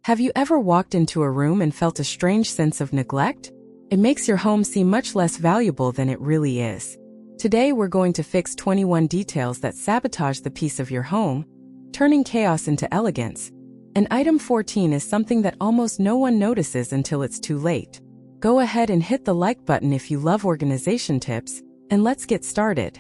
Have you ever walked into a room and felt a strange sense of neglect? It makes your home seem much less valuable than it really is. Today we're going to fix 21 details that sabotage the peace of your home, turning chaos into elegance. And item 14 is something that almost no one notices until it's too late. Go ahead and hit the like button if you love organization tips, and let's get started.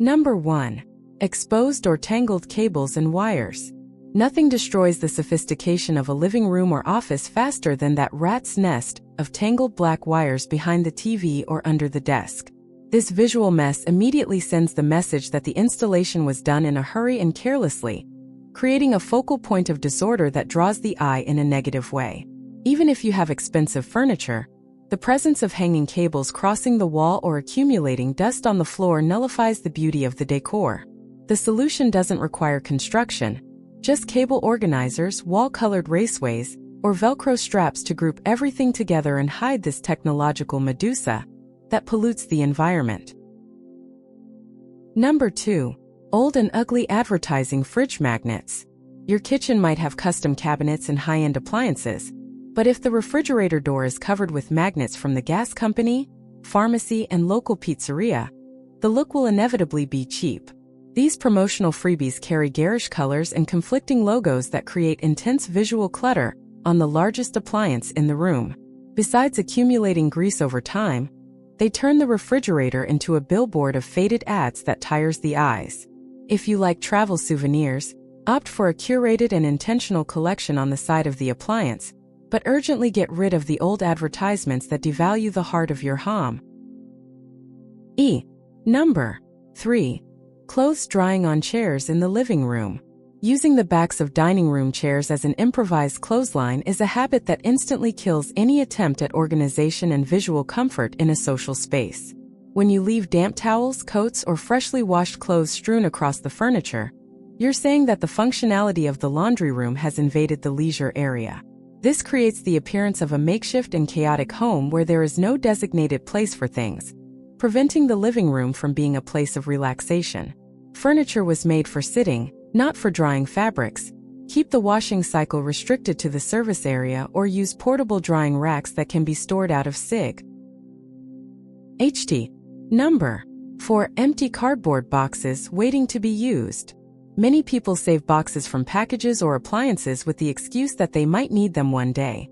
Number 1. Exposed or tangled cables and wires. Nothing destroys the sophistication of a living room or office faster than that rat's nest of tangled black wires behind the TV or under the desk. This visual mess immediately sends the message that the installation was done in a hurry and carelessly, creating a focal point of disorder that draws the eye in a negative way. Even if you have expensive furniture, the presence of hanging cables crossing the wall or accumulating dust on the floor nullifies the beauty of the decor. The solution doesn't require construction, just cable organizers, wall-colored raceways, or Velcro straps to group everything together and hide this technological medusa that pollutes the environment. Number 2. Old and ugly advertising fridge magnets. Your kitchen might have custom cabinets and high-end appliances, but if the refrigerator door is covered with magnets from the gas company, pharmacy, and local pizzeria, the look will inevitably be cheap. These promotional freebies carry garish colors and conflicting logos that create intense visual clutter on the largest appliance in the room. Besides accumulating grease over time, they turn the refrigerator into a billboard of faded ads that tires the eyes. If you like travel souvenirs, opt for a curated and intentional collection on the side of the appliance, but urgently get rid of the old advertisements that devalue the heart of your home. Number 3. Clothes drying on chairs in the living room. Using the backs of dining room chairs as an improvised clothesline is a habit that instantly kills any attempt at organization and visual comfort in a social space. When you leave damp towels, coats, or freshly washed clothes strewn across the furniture, you're saying that the functionality of the laundry room has invaded the leisure area. This creates the appearance of a makeshift and chaotic home where there is no designated place for things, preventing the living room from being a place of relaxation. Furniture was made for sitting, not for drying fabrics. Keep the washing cycle restricted to the service area or use portable drying racks that can be stored out of SIG. Number 4. Empty cardboard boxes waiting to be used. Many people save boxes from packages or appliances with the excuse that they might need them one day,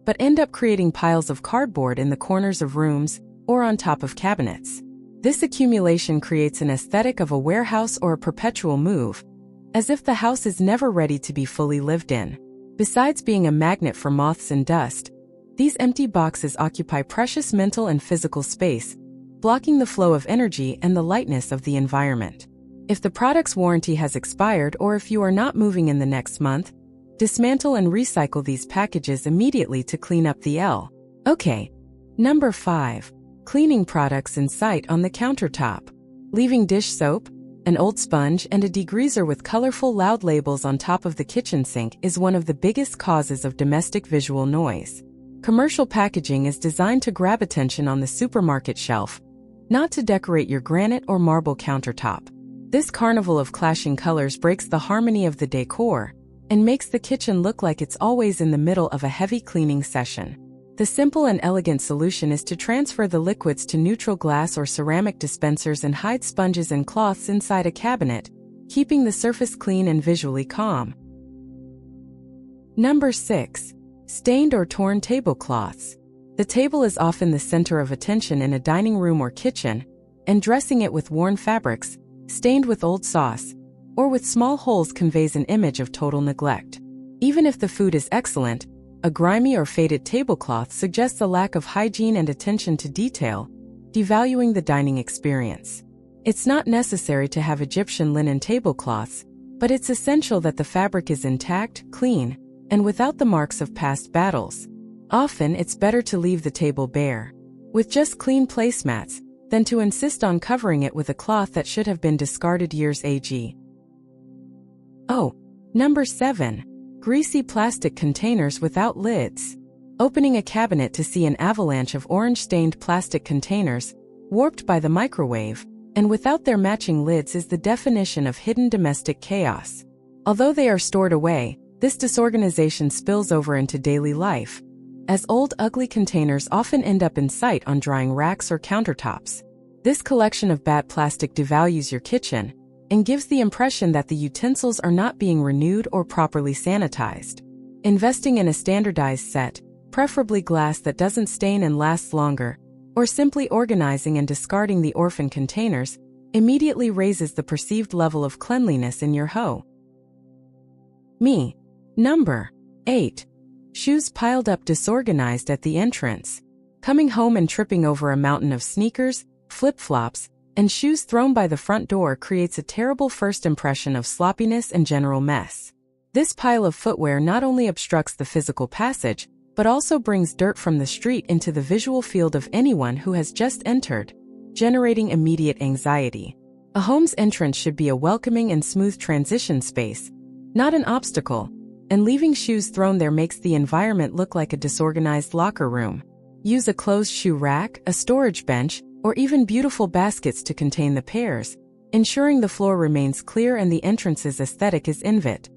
but end up creating piles of cardboard in the corners of rooms or on top of cabinets. This accumulation creates an aesthetic of a warehouse or a perpetual move, as if the house is never ready to be fully lived in. Besides being a magnet for moths and dust, these empty boxes occupy precious mental and physical space, blocking the flow of energy and the lightness of the environment. If the product's warranty has expired or if you are not moving in the next month, dismantle and recycle these packages immediately to clean up the L. Number 5. Cleaning products in sight on the countertop. Leaving dish soap, an old sponge, and a degreaser with colorful loud labels on top of the kitchen sink is one of the biggest causes of domestic visual noise. Commercial packaging is designed to grab attention on the supermarket shelf, not to decorate your granite or marble countertop. This carnival of clashing colors breaks the harmony of the decor and makes the kitchen look like it's always in the middle of a heavy cleaning session. The simple and elegant solution is to transfer the liquids to neutral glass or ceramic dispensers and hide sponges and cloths inside a cabinet, keeping the surface clean and visually calm. Number 6. Stained or torn tablecloths. The table is often the center of attention in a dining room or kitchen, and dressing it with worn fabrics, stained with old sauce, or with small holes conveys an image of total neglect. Even if the food is excellent, a grimy or faded tablecloth suggests a lack of hygiene and attention to detail, devaluing the dining experience. It's not necessary to have Egyptian linen tablecloths, but it's essential that the fabric is intact, clean, and without the marks of past battles. Often it's better to leave the table bare, with just clean placemats, than to insist on covering it with a cloth that should have been discarded years ago. Number 7. Greasy plastic containers without lids. Opening a cabinet to see an avalanche of orange-stained plastic containers, warped by the microwave, and without their matching lids is the definition of hidden domestic chaos. Although they are stored away, This disorganization spills over into daily life, as old, ugly containers often end up in sight on drying racks or countertops. This collection of bad plastic devalues your kitchen and gives the impression that the utensils are not being renewed or properly sanitized. Investing in a standardized set, preferably glass that doesn't stain and lasts longer, or simply organizing and discarding the orphan containers, immediately raises the perceived level of cleanliness in your home. Number 8. Shoes piled up disorganized at the entrance. Coming home and tripping over a mountain of sneakers, flip-flops, and shoes thrown by the front door creates a terrible first impression of sloppiness and general mess. This pile of footwear not only obstructs the physical passage, but also brings dirt from the street into the visual field of anyone who has just entered, generating immediate anxiety. A home's entrance should be a welcoming and smooth transition space, not an obstacle, and leaving shoes thrown there makes the environment look like a disorganized locker room. Use a closed shoe rack, a storage bench, or even beautiful baskets to contain the pairs, ensuring the floor remains clear and the entrance's aesthetic is invited.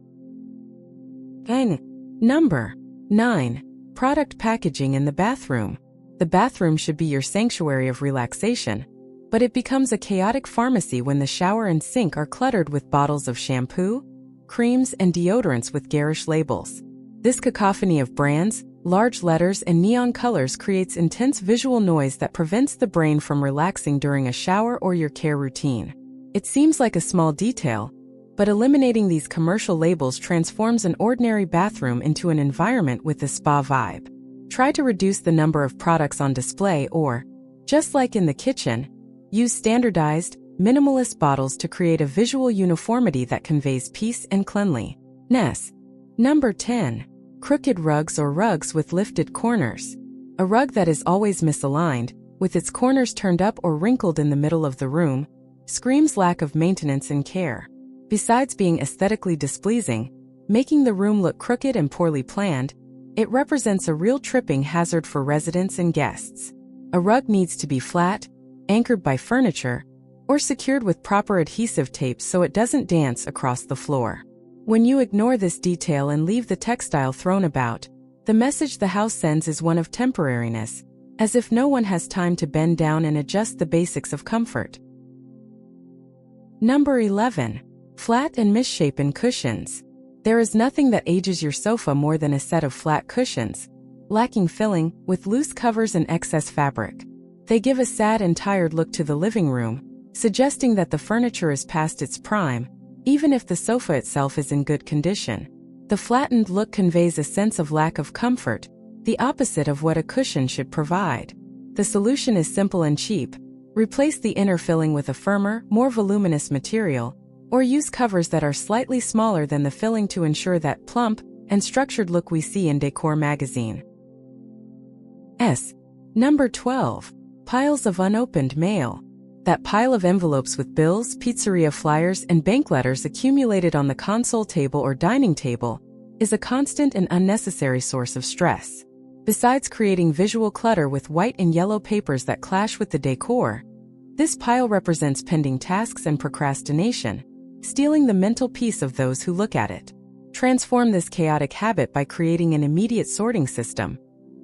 Number 9. Product packaging in the bathroom. The bathroom should be your sanctuary of relaxation, but it becomes a chaotic pharmacy when the shower and sink are cluttered with bottles of shampoo, creams, and deodorants with garish labels. This cacophony of brands, large letters, and neon colors creates intense visual noise that prevents the brain from relaxing during a shower or your care routine. It seems like a small detail, but eliminating these commercial labels transforms an ordinary bathroom into an environment with a spa vibe. Try to reduce the number of products on display or, just like in the kitchen, use standardized, minimalist bottles to create a visual uniformity that conveys peace and cleanliness. Number 10. Crooked rugs or rugs with lifted corners. A rug that is always misaligned, with its corners turned up or wrinkled in the middle of the room, screams lack of maintenance and care. Besides being aesthetically displeasing, making the room look crooked and poorly planned, it represents a real tripping hazard for residents and guests. A rug needs to be flat, anchored by furniture, or secured with proper adhesive tape so it doesn't dance across the floor. When you ignore this detail and leave the textile thrown about, the message the house sends is one of temporariness, as if no one has time to bend down and adjust the basics of comfort. Number 11. Flat and misshapen cushions. There is nothing that ages your sofa more than a set of flat cushions, lacking filling, with loose covers and excess fabric. They give a sad and tired look to the living room, suggesting that the furniture is past its prime, even if the sofa itself is in good condition. The flattened look conveys a sense of lack of comfort, the opposite of what a cushion should provide. The solution is simple and cheap. Replace the inner filling with a firmer, more voluminous material, or use covers that are slightly smaller than the filling to ensure that plump and structured look we see in Decor magazine. Number 12. Piles of unopened mail. That pile of envelopes with bills, pizzeria flyers, and bank letters accumulated on the console table or dining table is a constant and unnecessary source of stress. Besides creating visual clutter with white and yellow papers that clash with the decor, this pile represents pending tasks and procrastination, stealing the mental peace of those who look at it. Transform this chaotic habit by creating an immediate sorting system.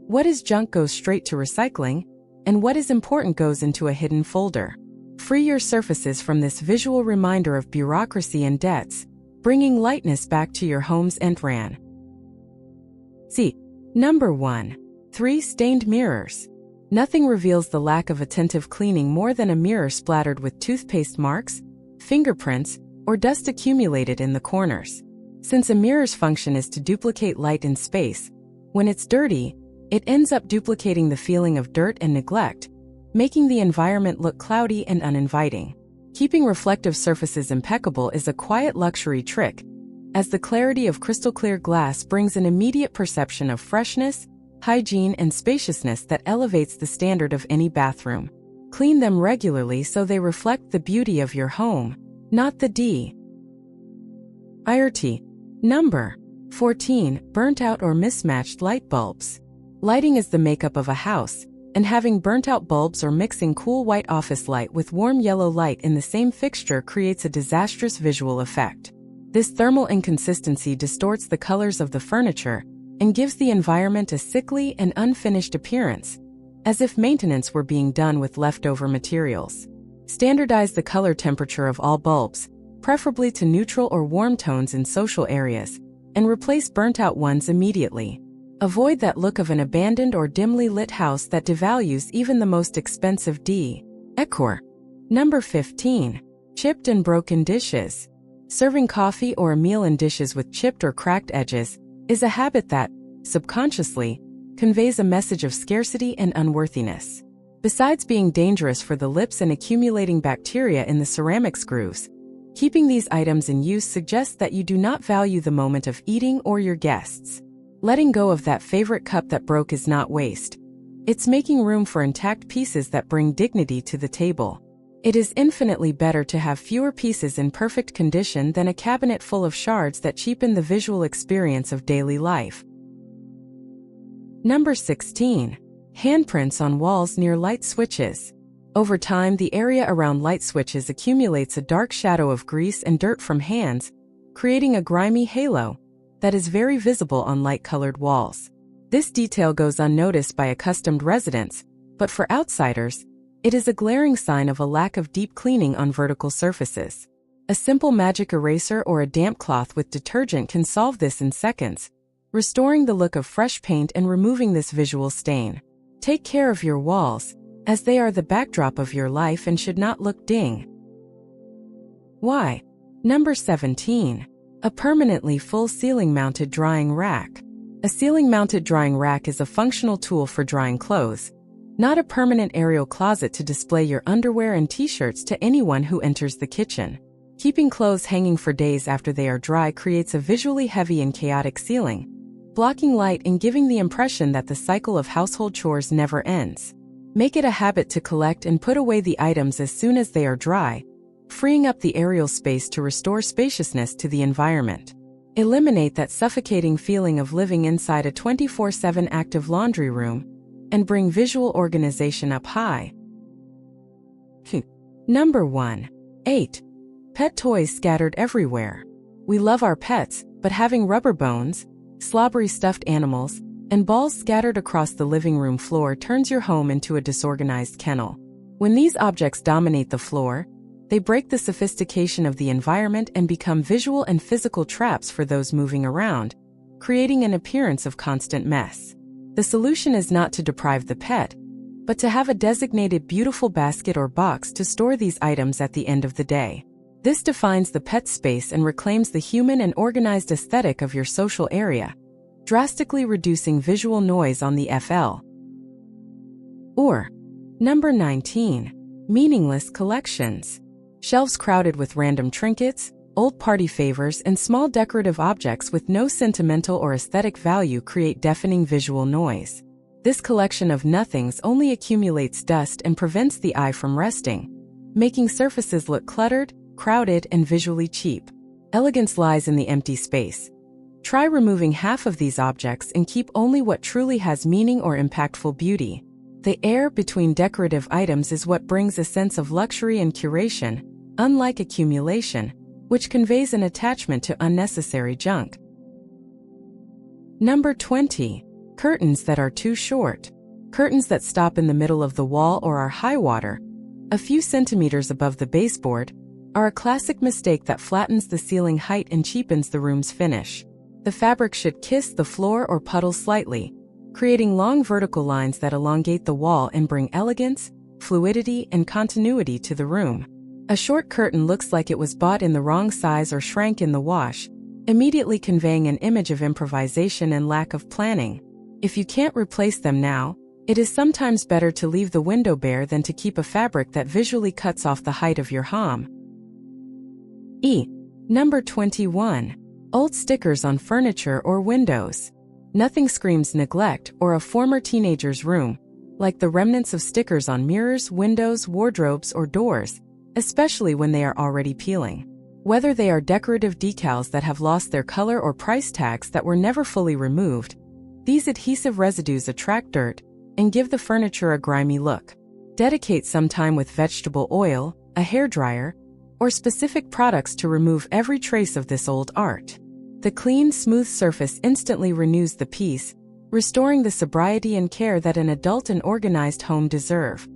What is junk goes straight to recycling, and what is important goes into a hidden folder. Free your surfaces from this visual reminder of bureaucracy and debts, bringing lightness back to your home's entran. Number 1. 3 stained mirrors. Nothing reveals the lack of attentive cleaning more than a mirror splattered with toothpaste marks, fingerprints, or dust accumulated in the corners. Since a mirror's function is to duplicate light in space, when it's dirty, it ends up duplicating the feeling of dirt and neglect, making the environment look cloudy and uninviting. Keeping reflective surfaces impeccable is a quiet luxury trick, as the clarity of crystal-clear glass brings an immediate perception of freshness, hygiene, and spaciousness that elevates the standard of any bathroom. Clean them regularly so they reflect the beauty of your home, not the dirty. Number 14. Burnt out or mismatched light bulbs. Lighting is the makeup of a house, and having burnt-out bulbs or mixing cool white office light with warm yellow light in the same fixture creates a disastrous visual effect. This thermal inconsistency distorts the colors of the furniture and gives the environment a sickly and unfinished appearance, as if maintenance were being done with leftover materials. Standardize the color temperature of all bulbs, preferably to neutral or warm tones in social areas, and replace burnt-out ones immediately. Avoid that look of an abandoned or dimly lit house that devalues even the most expensive decor. Number 15. Chipped and broken dishes. Serving coffee or a meal in dishes with chipped or cracked edges is a habit that, subconsciously, conveys a message of scarcity and unworthiness. Besides being dangerous for the lips and accumulating bacteria in the ceramics grooves, keeping these items in use suggests that you do not value the moment of eating or your guests. Letting go of that favorite cup that broke is not waste. It's making room for intact pieces that bring dignity to the table. It is infinitely better to have fewer pieces in perfect condition than a cabinet full of shards that cheapen the visual experience of daily life. Number 16. Handprints on walls near light switches. Over time, the area around light switches accumulates a dark shadow of grease and dirt from hands, creating a grimy halo that is very visible on light-colored walls. This detail goes unnoticed by accustomed residents, but for outsiders, it is a glaring sign of a lack of deep cleaning on vertical surfaces. A simple magic eraser or a damp cloth with detergent can solve this in seconds, restoring the look of fresh paint and removing this visual stain. Take care of your walls, as they are the backdrop of your life and should not look dim. Why? Number 17. A permanently full ceiling-mounted drying rack. A ceiling-mounted drying rack is a functional tool for drying clothes, not a permanent aerial closet to display your underwear and t-shirts to anyone who enters the kitchen. Keeping clothes hanging for days after they are dry creates a visually heavy and chaotic ceiling, blocking light and giving the impression that the cycle of household chores never ends. Make it a habit to collect and put away the items as soon as they are dry, freeing up the aerial space to restore spaciousness to the environment. Eliminate that suffocating feeling of living inside a 24/7 active laundry room, and bring visual organization up high. Number 8. Pet toys scattered everywhere. We love our pets, but having rubber bones, slobbery stuffed animals, and balls scattered across the living room floor turns your home into a disorganized kennel. When these objects dominate the floor, they break the sophistication of the environment and become visual and physical traps for those moving around, creating an appearance of constant mess. The solution is not to deprive the pet, but to have a designated beautiful basket or box to store these items at the end of the day. This defines the pet space and reclaims the human and organized aesthetic of your social area, drastically reducing visual noise on the FL. Number 19. Meaningless collections. Shelves crowded with random trinkets, old party favors, and small decorative objects with no sentimental or aesthetic value create deafening visual noise. This collection of nothings only accumulates dust and prevents the eye from resting, making surfaces look cluttered, crowded, and visually cheap. Elegance lies in the empty space. Try removing half of these objects and keep only what truly has meaning or impactful beauty. The air between decorative items is what brings a sense of luxury and curation, unlike accumulation, which conveys an attachment to unnecessary junk. Number 20. Curtains that are too short. Curtains that stop in the middle of the wall or are high water, a few centimeters above the baseboard, are a classic mistake that flattens the ceiling height and cheapens the room's finish. The fabric should kiss the floor or puddle slightly, creating long vertical lines that elongate the wall and bring elegance, fluidity, and continuity to the room. A short curtain looks like it was bought in the wrong size or shrank in the wash, immediately conveying an image of improvisation and lack of planning. If you can't replace them now, it is sometimes better to leave the window bare than to keep a fabric that visually cuts off the height of your home. Number 21. Old stickers on furniture or windows. Nothing screams neglect or a former teenager's room like the remnants of stickers on mirrors, windows, wardrobes, or doors, especially when they are already peeling. Whether they are decorative decals that have lost their color or price tags that were never fully removed, these adhesive residues attract dirt and give the furniture a grimy look. Dedicate some time with vegetable oil, a hairdryer, or specific products to remove every trace of this old art. The clean, smooth surface instantly renews the piece, restoring the sobriety and care that an adult and organized home deserve.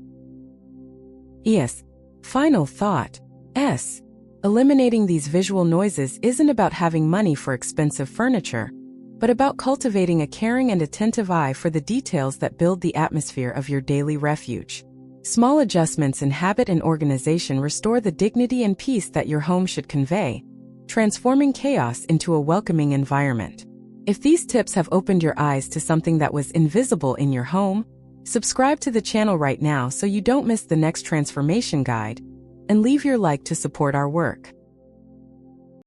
Yes. Final thought. S. Eliminating these visual noises isn't about having money for expensive furniture, but about cultivating a caring and attentive eye for the details that build the atmosphere of your daily refuge. Small adjustments in habit and organization restore the dignity and peace that your home should convey, transforming chaos into a welcoming environment. If these tips have opened your eyes to something that was invisible in your home, subscribe to the channel right now so you don't miss the next transformation guide, and leave your like to support our work.